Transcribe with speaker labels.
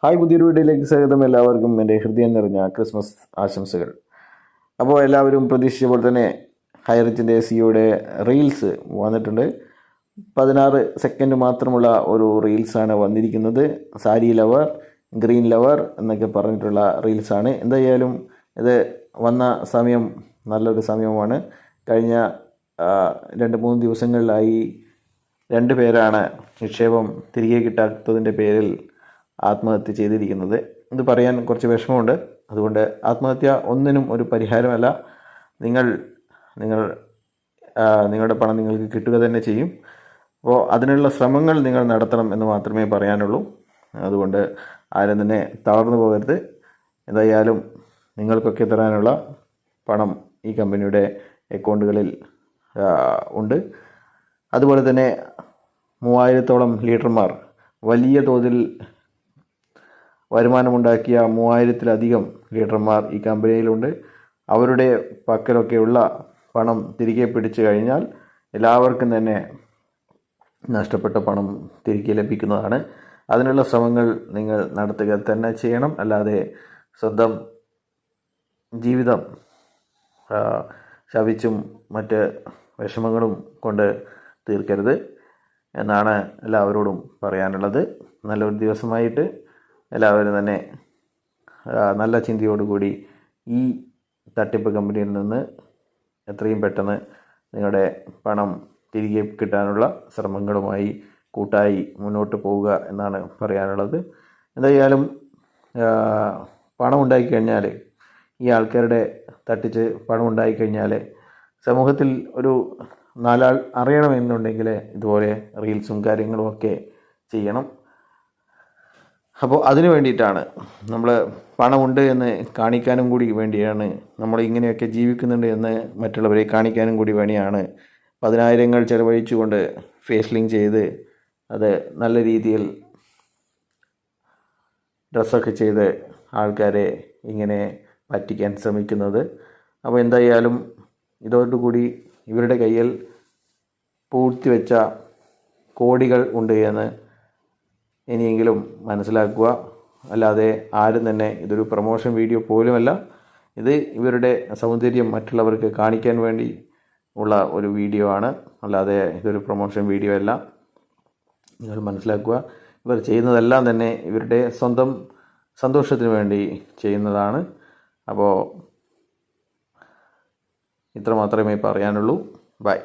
Speaker 1: Hi, പുതിയൊരു വീഡിയോയിലേക്ക് സ്വാഗതം. എല്ലാവർക്കും എൻ്റെ ഹൃദയം നിറഞ്ഞ ക്രിസ്മസ് ആശംസകൾ. അപ്പോൾ എല്ലാവരും പ്രതീക്ഷിച്ച പോലെ തന്നെ ഹൈറിച്ചിൻ്റെ സിയുടെ റീൽസ് വന്നിട്ടുണ്ട്. 16 സെക്കൻഡ് മാത്രമുള്ള ഒരു റീൽസാണ് വന്നിരിക്കുന്നത്. സാരി ലവർ, ഗ്രീൻ ലവർ എന്നൊക്കെ പറഞ്ഞിട്ടുള്ള റീൽസാണ്. എന്തായാലും ഇത് വന്ന സമയം നല്ലൊരു സമയമാണ്. കഴിഞ്ഞ 2-3 ദിവസങ്ങളിലായി 2 പേരാണ് നിക്ഷേപം തിരികെ കിട്ടാത്തതിൻ്റെ പേരിൽ ആത്മഹത്യ ചെയ്തിരിക്കുന്നത്. ഇത് പറയാൻ കുറച്ച് വിഷമമുണ്ട്. അതുകൊണ്ട് ആത്മഹത്യ ഒന്നിനും ഒരു പരിഹാരമല്ല. നിങ്ങളുടെ പണം നിങ്ങൾക്ക് കിട്ടുക തന്നെ ചെയ്യും. അപ്പോൾ അതിനുള്ള ശ്രമങ്ങൾ നിങ്ങൾ നടത്തണം എന്ന് മാത്രമേ പറയാനുള്ളൂ. അതുകൊണ്ട് ആരും തന്നെ തളർന്നു പോകരുത്. എന്തായാലും നിങ്ങൾക്കൊക്കെ തരാനുള്ള പണം ഈ കമ്പനിയുടെ അക്കൗണ്ടുകളിൽ ഉണ്ട്. അതുപോലെ തന്നെ 3000-ഓളം ലീഡർമാർ, വലിയ തോതിൽ വരുമാനമുണ്ടാക്കിയ 3000-ത്തിലധികം ലീഡർമാർ ഈ കമ്പനിയിലുണ്ട്. അവരുടെ പക്കലൊക്കെയുള്ള പണം തിരികെ പിടിച്ചു കഴിഞ്ഞാൽ എല്ലാവർക്കും തന്നെ നഷ്ടപ്പെട്ട പണം തിരികെ ലഭിക്കുന്നതാണ്. അതിനുള്ള ശ്രമങ്ങൾ നിങ്ങൾ നടത്തുക തന്നെ ചെയ്യണം. അല്ലാതെ സ്വന്തം ജീവിതം ശപിച്ചും മറ്റ് വിഷമങ്ങളും കൊണ്ട് തീർക്കരുത് എന്നാണ് എല്ലാവരോടും പറയാനുള്ളത്. നല്ലൊരു ദിവസമായിട്ട് എല്ലാവരും തന്നെ നല്ല ചിന്തയോടുകൂടി ഈ തട്ടിപ്പ് കമ്പനിയിൽ നിന്ന് എത്രയും പെട്ടെന്ന് നിങ്ങളുടെ പണം തിരികെ കിട്ടാനുള്ള ശ്രമങ്ങളുമായി കൂട്ടായി മുന്നോട്ട് പോവുക എന്നാണ് പറയാനുള്ളത്. എന്തായാലും പണം ഉണ്ടായിക്കഴിഞ്ഞാൽ, ഈ ആൾക്കാരുടെ തട്ടിച്ച് പണം ഉണ്ടായിക്കഴിഞ്ഞാൽ സമൂഹത്തിൽ ഒരു 4 ആൾ അറിയണമെന്നുണ്ടെങ്കിൽ ഇതുപോലെ റീൽസും കാര്യങ്ങളും ഒക്കെ ചെയ്യണം. അപ്പോൾ അതിന് വേണ്ടിയിട്ടാണ്, നമ്മൾ പണമുണ്ട് എന്ന് കാണിക്കാനും കൂടി വേണ്ടിയാണ്, നമ്മൾ ഇങ്ങനെയൊക്കെ ജീവിക്കുന്നുണ്ട് എന്ന് മറ്റുള്ളവരെ കാണിക്കാനും കൂടി വേണ്ടിയാണ് 10,000 ചിലവഴിച്ചുകൊണ്ട് ഫേസ് ലിങ്ക് ചെയ്ത് അത് നല്ല രീതിയിൽ ഡ്രസ്സൊക്കെ ചെയ്ത് ആൾക്കാരെ ഇങ്ങനെ പറ്റിക്കാൻ ശ്രമിക്കുന്നത്. അപ്പോൾ എന്തായാലും ഇതോടുകൂടി ഇവരുടെ കയ്യിൽ പൂഴ്ത്തിവെച്ച കോടികൾ ഉണ്ട് എന്ന് ഇനിയെങ്കിലും മനസ്സിലാക്കുക. അല്ലാതെ ആരും തന്നെ ഇതൊരു പ്രൊമോഷൻ വീഡിയോ പോലുമല്ല. ഇത് ഇവരുടെ സൗന്ദര്യം മറ്റുള്ളവർക്ക് കാണിക്കാൻ വേണ്ടി ഉള്ള ഒരു വീഡിയോ ആണ്. അല്ലാതെ ഇതൊരു പ്രൊമോഷൻ വീഡിയോ അല്ല. നിങ്ങൾ മനസ്സിലാക്കുക. ഇവർ ചെയ്യുന്നതെല്ലാം തന്നെ ഇവരുടെ സ്വന്തം സന്തോഷത്തിന് വേണ്ടി ചെയ്യുന്നതാണ്. അപ്പോൾ ഇത്ര മാത്രമേ പറയാനുള്ളൂ. ബൈ.